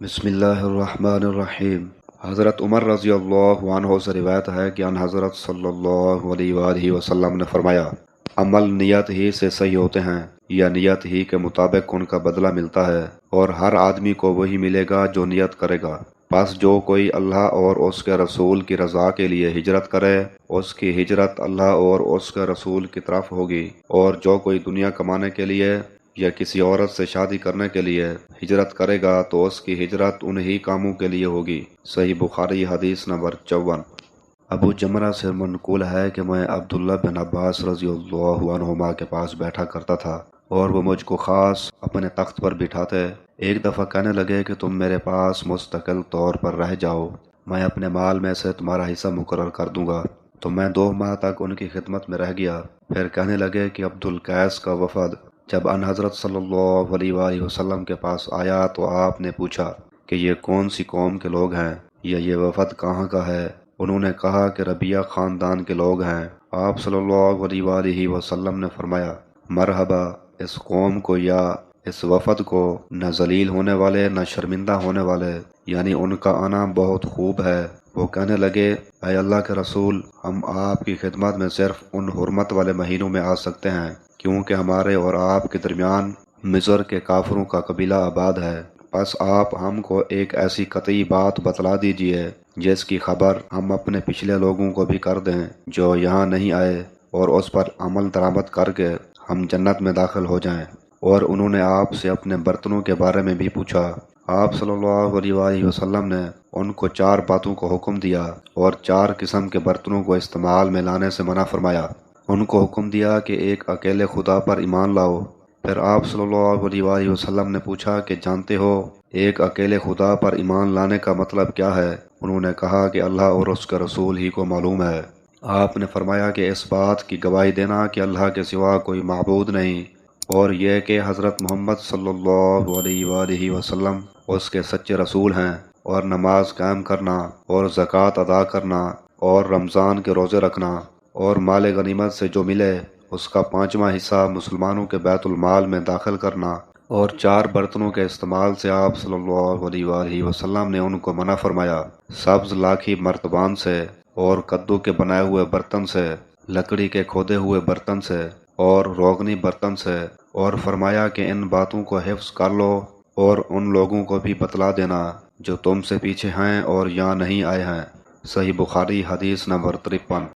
بسم اللہ الرحمن الرحیم۔ حضرت عمر رضی اللہ عنہ سے روایت ہے کہ ان حضرت صلی اللہ علیہ وآلہ وسلم نے فرمایا، عمل نیت ہی سے صحیح ہوتے ہیں یا نیت ہی کے مطابق ان کا بدلہ ملتا ہے، اور ہر آدمی کو وہی ملے گا جو نیت کرے گا۔ پس جو کوئی اللہ اور اس کے رسول کی رضا کے لیے ہجرت کرے، اس کی ہجرت اللہ اور اس کے رسول کی طرف ہوگی، اور جو کوئی دنیا کمانے کے لیے یا کسی عورت سے شادی کرنے کے لیے ہجرت کرے گا تو اس کی ہجرت انہی کاموں کے لیے ہوگی۔ صحیح بخاری حدیث نمبر 54۔ ابو جمرہ سے منقول ہے کہ میں عبداللہ بن عباس رضی اللہ عنہما کے پاس بیٹھا کرتا تھا اور وہ مجھ کو خاص اپنے تخت پر بٹھاتے۔ ایک دفعہ کہنے لگے کہ تم میرے پاس مستقل طور پر رہ جاؤ، میں اپنے مال میں سے تمہارا حصہ مقرر کر دوں گا۔ تو میں 2 ماہ تک ان کی خدمت میں رہ گیا۔ پھر کہنے لگے کہ عبد القیس کا وفد جب ان حضرت صلی اللہ علیہ وآلہ وسلم کے پاس آیا تو آپ نے پوچھا کہ یہ کون سی قوم کے لوگ ہیں یا یہ وفد کہاں کا ہے؟ انہوں نے کہا کہ ربیہ خاندان کے لوگ ہیں۔ آپ صلی اللہ علیہ وآلہ وسلم نے فرمایا، مرحبا اس قوم کو یا اس وفد کو، نہ ذلیل ہونے والے نہ شرمندہ ہونے والے، یعنی ان کا آنا بہت خوب ہے۔ وہ کہنے لگے، اے اللہ کے رسول، ہم آپ کی خدمت میں صرف ان حرمت والے مہینوں میں آ سکتے ہیں کیونکہ ہمارے اور آپ کے درمیان مصر کے کافروں کا قبیلہ آباد ہے۔ پس آپ ہم کو ایک ایسی قطعی بات بتلا دیجئے جس کی خبر ہم اپنے پچھلے لوگوں کو بھی کر دیں جو یہاں نہیں آئے، اور اس پر عمل درآمد کر کے ہم جنت میں داخل ہو جائیں۔ اور انہوں نے آپ سے اپنے برتنوں کے بارے میں بھی پوچھا۔ آپ صلی اللہ علیہ وآلہ وسلم نے ان کو 4 باتوں کو حکم دیا اور 4 قسم کے برتنوں کو استعمال میں لانے سے منع فرمایا۔ ان کو حکم دیا کہ ایک اکیلے خدا پر ایمان لاؤ۔ پھر آپ صلی اللہ علیہ وآلہ وسلم نے پوچھا کہ جانتے ہو ایک اکیلے خدا پر ایمان لانے کا مطلب کیا ہے؟ انہوں نے کہا کہ اللہ اور اس کے رسول ہی کو معلوم ہے۔ آپ نے فرمایا کہ اس بات کی گواہی دینا کہ اللہ کے سوا کوئی معبود نہیں، اور یہ کہ حضرت محمد صلی اللہ علیہ وآلہ وسلم اس کے سچے رسول ہیں، اور نماز قائم کرنا اور زکوٰۃ ادا کرنا اور رمضان کے روزے رکھنا، اور مال غنیمت سے جو ملے اس کا 5واں حصہ مسلمانوں کے بیت المال میں داخل کرنا، اور 4 برتنوں کے استعمال سے آپ صلی اللہ علیہ وآلہ وسلم نے ان کو منع فرمایا، سبز لاکھی مرتبان سے، اور کدو کے بنائے ہوئے برتن سے، لکڑی کے کھودے ہوئے برتن سے، اور روغنی برتن سے، اور فرمایا کہ ان باتوں کو حفظ کر لو اور ان لوگوں کو بھی بتلا دینا جو تم سے پیچھے ہیں اور یہاں نہیں آئے ہیں۔ صحیح بخاری حدیث نمبر 53۔